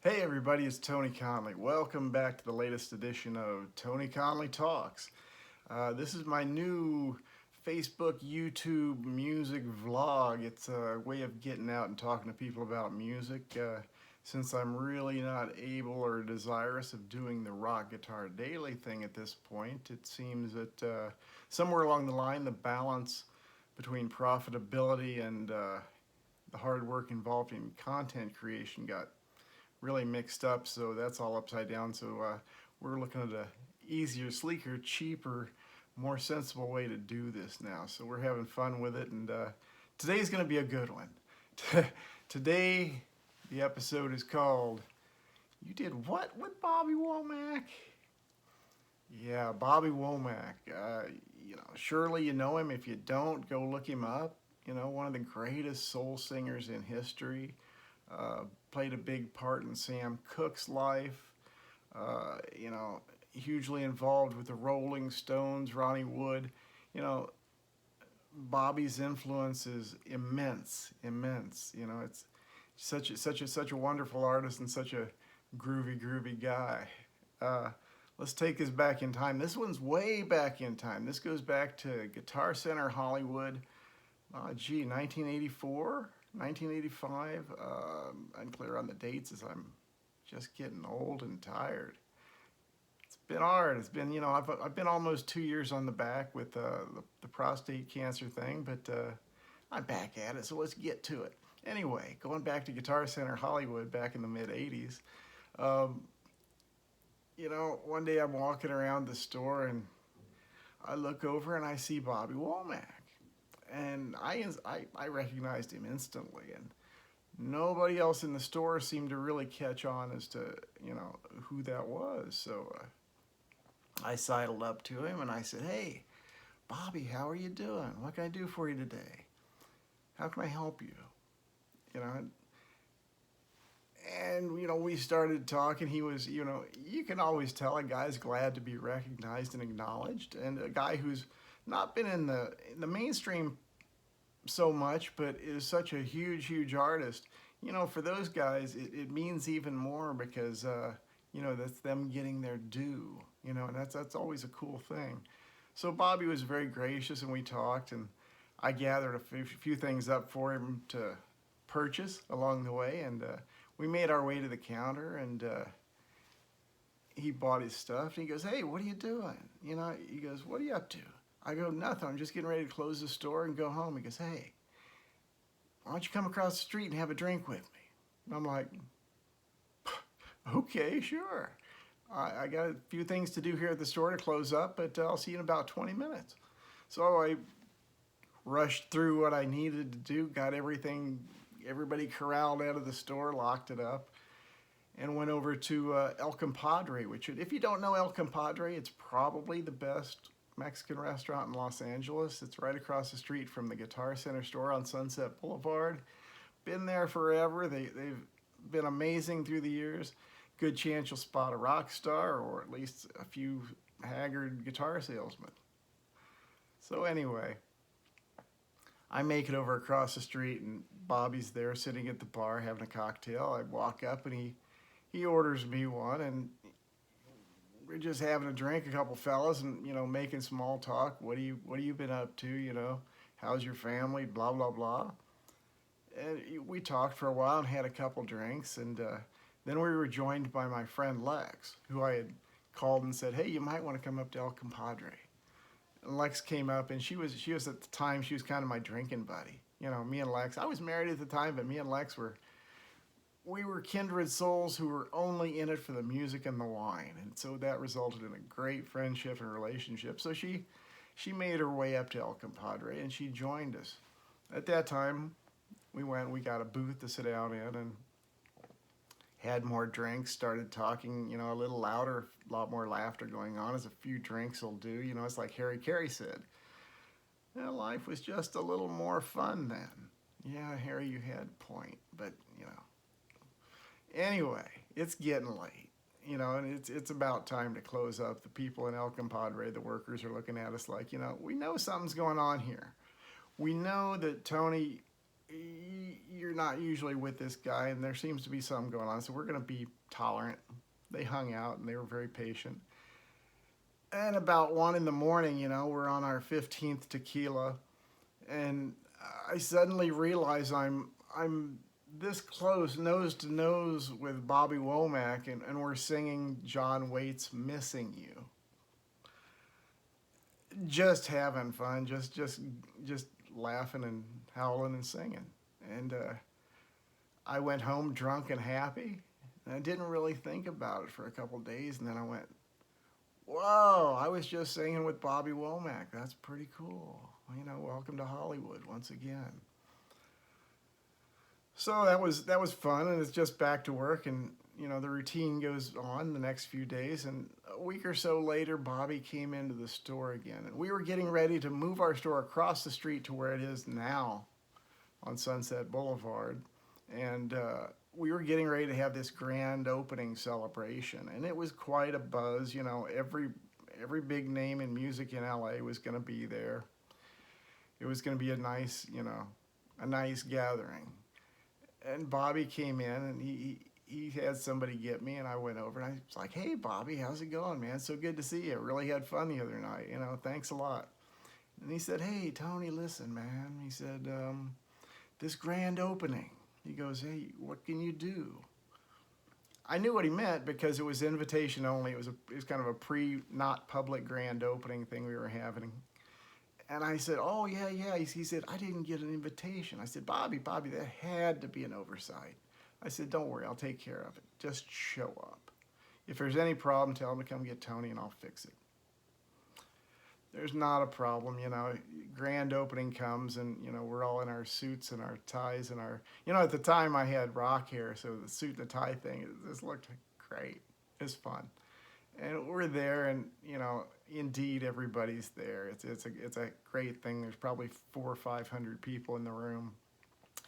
Hey everybody, it's Tony Conley. Welcome back to the latest edition of Tony Conley Talks. This is my new Facebook, YouTube music vlog. It's a way of getting out and talking to people about music. Since I'm really not able or desirous of doing the rock guitar daily thing at this point, it seems that somewhere along the line the balance between profitability and the hard work involved in content creation got really mixed up, so that's all upside down. So we're looking at a easier, sleeker, cheaper, more sensible way to do this now. So we're having fun with it, and today's going to be a good one. Today, the episode is called "You Did What with Bobby Womack?" Yeah, Bobby Womack. Surely you know him. If you don't, go look him up. One of the greatest soul singers in history. Played a big part in Sam Cooke's life. Hugely involved with the Rolling Stones, Ronnie Wood. You know, Bobby's influence is immense, immense. It's such a wonderful artist and such a groovy guy. Let's take this back in time. This one's way back in time. This goes back to Guitar Center Hollywood. 1984, 1985. I'm clear on the dates as I'm just getting old and tired. It's been hard. It's been, I've been almost 2 years on the back with the prostate cancer thing, but I'm back at it, so let's get to it. Anyway, going back to Guitar Center Hollywood back in the mid 80s, one day I'm walking around the store and I look over and I see Bobby Womack. And I recognized him instantly, and nobody else in the store seemed to really catch on as to who that was. So I sidled up to him and I said, "Hey, Bobby, how are you doing? What can I do for you today? How can I help you?" And we started talking. He was, you can always tell a guy's glad to be recognized and acknowledged, and a guy who's not been in the mainstream so much, but is such a huge artist. For those guys, it means even more because that's them getting their due. And that's always a cool thing. So Bobby was very gracious, and we talked, and I gathered a few things up for him to purchase along the way, and we made our way to the counter, and he bought his stuff, and he goes, "Hey, what are you doing?" He goes, "What are you up to?" I go, "Nothing. I'm just getting ready to close the store and go home." He goes, "Hey, why don't you come across the street and have a drink with me?" And I'm like, "Okay, sure. I got a few things to do here at the store to close up, but I'll see you in about 20 minutes. So I rushed through what I needed to do, got everybody corralled out of the store, locked it up, and went over to El Compadre, which, if you don't know El Compadre, it's probably the best Mexican restaurant in Los Angeles. It's right across the street from the Guitar Center store on Sunset Boulevard. Been there forever. They've been amazing through the years. Good chance you'll spot a rock star or at least a few haggard guitar salesmen. So anyway, I make it over across the street, and Bobby's there sitting at the bar having a cocktail. I walk up and he orders me one, and we're just having a drink, a couple fellas, and making small talk. What have you been up to? How's your family? Blah blah blah. And we talked for a while and had a couple drinks, and then we were joined by my friend Lex, who I had called and said, "Hey, you might want to come up to El Compadre." And Lex came up, and she was at the time, she was kind of my drinking buddy. Me and Lex. I was married at the time, but me and Lex we were kindred souls who were only in it for the music and the wine, and so that resulted in a great friendship and relationship. So she made her way up to El Compadre, and she joined us. At that time, we got a booth to sit down in, and had more drinks, started talking, a little louder, a lot more laughter going on, as a few drinks will do. It's like Harry Carey said, life was just a little more fun then. Yeah, Harry, you had a point, but Anyway, it's getting late, and it's about time to close up. The people in El Compadre, the workers, are looking at us like, we know something's going on here. We know that Tony, you're not usually with this guy, and there seems to be something going on, so we're going to be tolerant. They hung out, and they were very patient. And about 1 in the morning, we're on our 15th tequila, and I suddenly realize I'm this close, nose to nose with Bobby Womack, and we're singing John Waite's "Missing You." Just having fun, just laughing and howling and singing. And I went home drunk and happy, and I didn't really think about it for a couple of days, and then I went, "Whoa! I was just singing with Bobby Womack. That's pretty cool. Welcome to Hollywood once again." So that was fun, and it's just back to work, and the routine goes on the next few days. And a week or so later, Bobby came into the store again, and we were getting ready to move our store across the street to where it is now on Sunset Boulevard, and we were getting ready to have this grand opening celebration, and it was quite a buzz. Every big name in music in LA was going to be there. It was going to be a nice gathering. And Bobby came in, and he had somebody get me, and I went over, and I was like, "Hey, Bobby, how's it going, man? So good to see you. Really had fun the other night. Thanks a lot." And he said, "Hey, Tony, listen, man." He said, "This grand opening." He goes, "Hey, what can you do?" I knew what he meant because it was invitation only. It was kind of a not public grand opening thing we were having. And I said, "Oh, yeah, yeah." He said, "I didn't get an invitation." I said, Bobby, that had to be an oversight." I said, "Don't worry, I'll take care of it. Just show up. If there's any problem, tell him to come get Tony and I'll fix it." There's not a problem, grand opening comes, and, we're all in our suits and our ties and at the time I had rock hair, so the suit and the tie thing, it just looked great. It was fun. And we're there, and, indeed everybody's there. It's a great thing. There's probably 400 or 500 people in the room,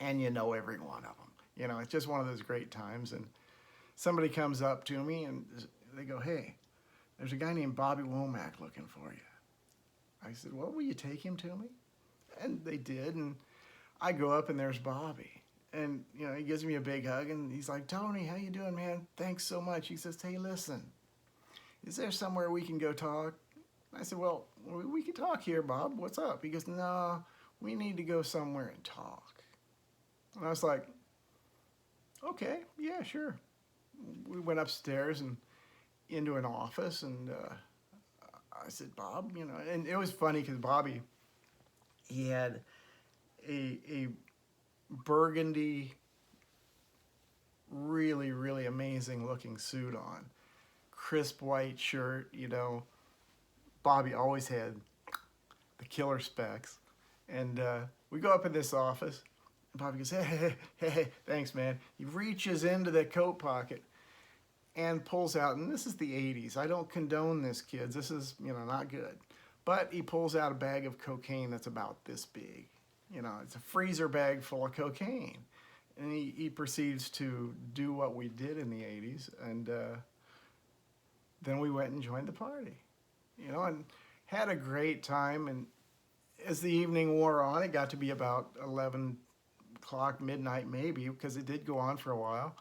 and every one of them. It's just one of those great times. And somebody comes up to me, and they go, "Hey, there's a guy named Bobby Womack looking for you." I said, "Well, will you take him to me?" And they did, and I go up, and there's Bobby. And, he gives me a big hug, and he's like, "Tony, how you doing, man? Thanks so much." He says, "Hey, listen, is there somewhere we can go talk?" I said, "Well, we can talk here, Bob. What's up?" He goes, "No, we need to go somewhere and talk." And I was like, "Okay, yeah, sure." We went upstairs and into an office, and I said, "Bob," and it was funny because Bobby, he had a burgundy, really, really amazing looking suit on, crisp white shirt. Bobby always had the killer specs. And we go up in this office, and Bobby goes, hey, thanks, man." He reaches into the coat pocket and pulls out, and this is the 80s. I don't condone this, kids. This is, not good. But he pulls out a bag of cocaine that's about this big. It's a freezer bag full of cocaine. And he proceeds to do what we did in the 80s, and then we went and joined the party. And had a great time. And as the evening wore on, it got to be about 11 o'clock, midnight maybe, because it did go on for a while.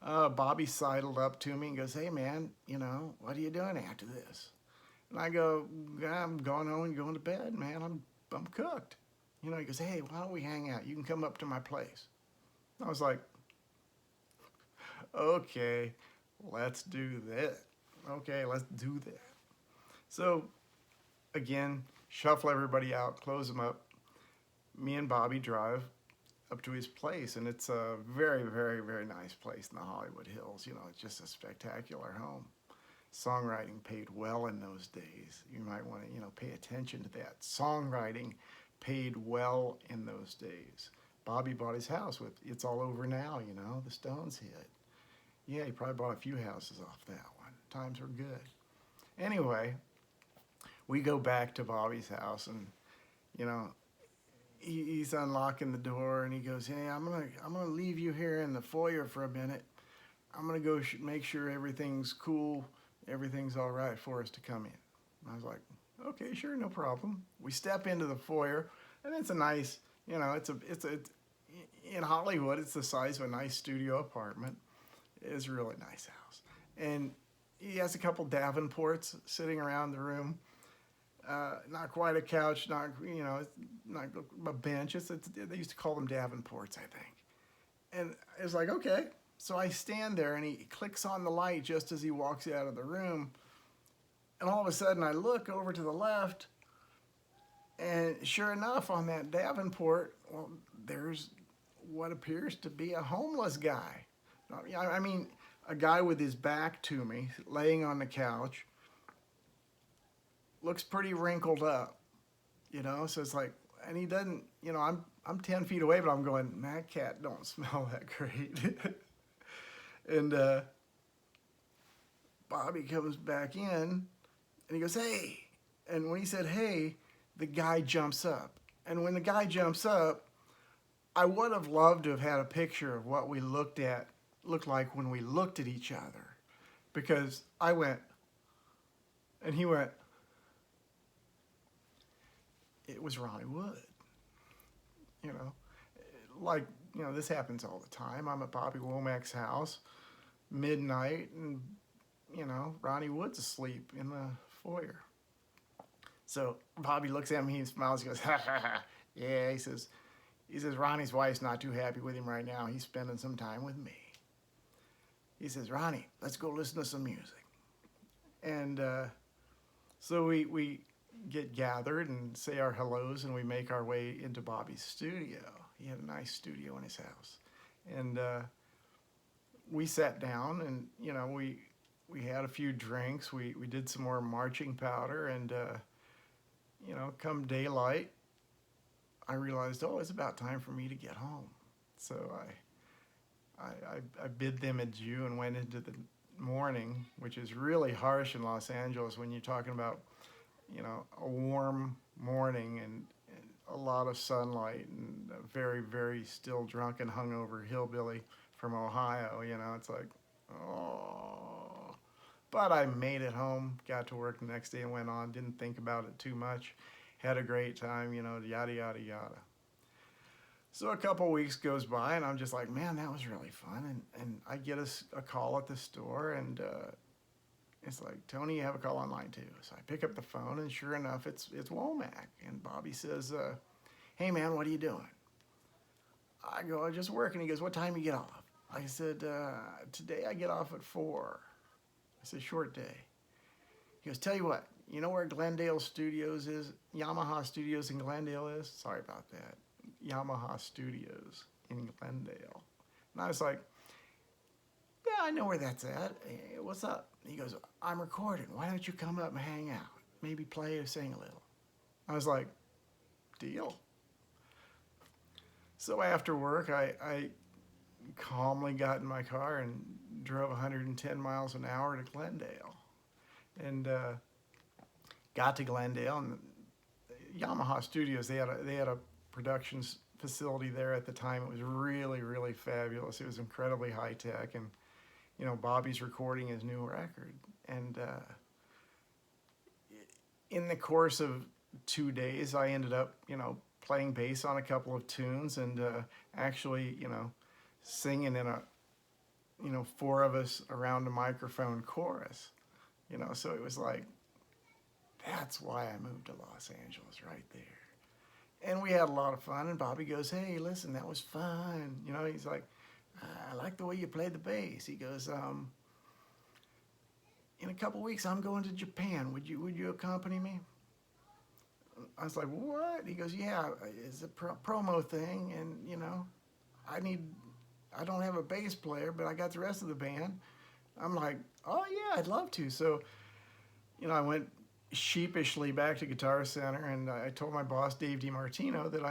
Bobby sidled up to me and goes, "Hey, man, what are you doing after this?" And I go, "I'm going home and going to bed, man. I'm cooked." He goes, "Hey, why don't we hang out? You can come up to my place." I was like, "Okay, let's do that. Okay, let's do that." So, again, shuffle everybody out, close them up. Me and Bobby drive up to his place, and it's a very, very, very nice place in the Hollywood Hills. It's just a spectacular home. Songwriting paid well in those days. You might want to, pay attention to that. Songwriting paid well in those days. Bobby bought his house with "It's All Over Now," the Stones hit. Yeah, he probably bought a few houses off that one. Times were good. Anyway, we go back to Bobby's house, and he's unlocking the door, and he goes, "Hey, I'm gonna leave you here in the foyer for a minute. I'm gonna go make sure everything's cool, everything's all right for us to come in." And I was like, "Okay, sure, no problem." We step into the foyer, and it's a nice, it's a in Hollywood, it's the size of a nice studio apartment. It's a really nice house. And he has a couple Davenports sitting around the room. Not quite a couch, not, not a bench. They used to call them Davenports, I think. And it's like, okay. So I stand there and he clicks on the light just as he walks out of the room. And all of a sudden I look over to the left, and sure enough, on that Davenport, well, there's what appears to be a homeless guy. I mean, a guy with his back to me, laying on the couch, looks pretty wrinkled up, So it's like, and he doesn't, I'm 10 feet away, but I'm going, that cat don't smell that great. And Bobby comes back in, and he goes, hey. And when he said, hey, the guy jumps up. And when the guy jumps up, I would have loved to have had a picture of what we looked like when we looked at each other. Because I went, and he went, it was Ronnie Wood. This happens all the time. I'm at Bobby Womack's house, midnight, and, Ronnie Wood's asleep in the foyer. So Bobby looks at me, he smiles, he goes, ha, ha, ha. Yeah, he says, Ronnie's wife's not too happy with him right now. He's spending some time with me. He says, Ronnie, let's go listen to some music. And so we get gathered and say our hellos, and we make our way into Bobby's studio. He had a nice studio in his house. And we sat down, and, we had a few drinks. We did some more marching powder, and, come daylight, I realized, it's about time for me to get home. So I bid them adieu and went into the morning, which is really harsh in Los Angeles when you're talking about, a warm morning and a lot of sunlight and a very, very still drunk and hungover hillbilly from Ohio. It's like, oh. But I made it home, got to work the next day and went on, didn't think about it too much, had a great time, yada, yada, yada. So a couple weeks goes by, and I'm just like, man, that was really fun. And I get a call at the store, and it's like, Tony, you have a call online too. So I pick up the phone, and sure enough, it's Womack. And Bobby says, hey, man, what are you doing? I go, I'm just working. He goes, what time do you get off? I said, today I get off at 4. I said, short day. He goes, tell you what, you know where Glendale Studios is? Yamaha Studios in Glendale is? Sorry about that. Yamaha Studios in Glendale. And I was like, yeah, I know where that's at. Hey, what's up? He goes, I'm recording. Why don't you come up and hang out? Maybe play or sing a little. I was like, deal. So after work, I calmly got in my car and drove 110 miles an hour to Glendale. And got to Glendale, and Yamaha Studios, they had a production facility there at the time. It was really, really fabulous. It was incredibly high tech, and Bobby's recording his new record. And in the course of 2 days, I ended up playing bass on a couple of tunes, and actually singing in a 4 of us around a microphone chorus. So it was like, that's why I moved to Los Angeles right there. And we had a lot of fun, and Bobby goes, hey, listen, that was fun. He's like, I like the way you played the bass. He goes, in a couple weeks, I'm going to Japan. Would you accompany me? I was like, what? He goes, yeah, it's a promo thing, and, I don't have a bass player, but I got the rest of the band. I'm like, oh, yeah, I'd love to. So, I went sheepishly back to Guitar Center, and I told my boss, Dave DiMartino, that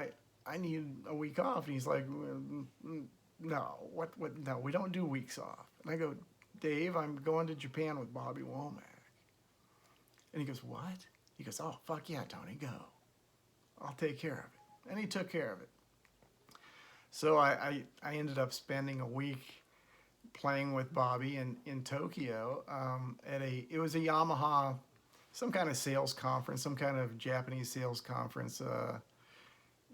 I need a week off. And he's like, no, no, we don't do weeks off. And I go, Dave, I'm going to Japan with Bobby Womack. And he goes, what? He goes, oh, fuck yeah, Tony, go. I'll take care of it. And he took care of it. So I ended up spending a week playing with Bobby in Tokyo it was a Yamaha, some kind of sales conference, some kind of Japanese sales conference.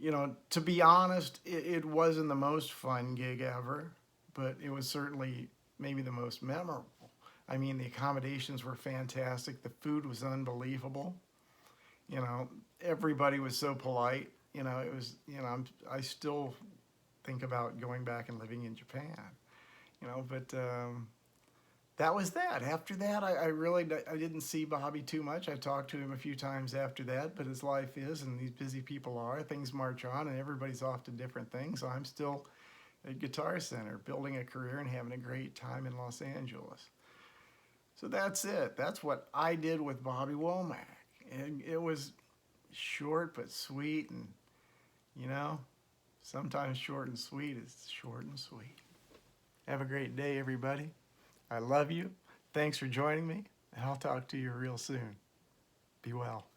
To be honest, it wasn't the most fun gig ever, but it was certainly maybe the most memorable. I mean, the accommodations were fantastic. The food was unbelievable. Everybody was so polite. It was, I still think about going back and living in Japan, but that was that. After that, I didn't see Bobby too much. I talked to him a few times after that, but as life is and these busy people are, things march on and everybody's off to different things. So I'm still at Guitar Center, building a career and having a great time in Los Angeles. So that's it. That's what I did with Bobby Womack. And it was short but sweet, and sometimes short and sweet is short and sweet. Have a great day, everybody. I love you. Thanks for joining me, and I'll talk to you real soon. Be well.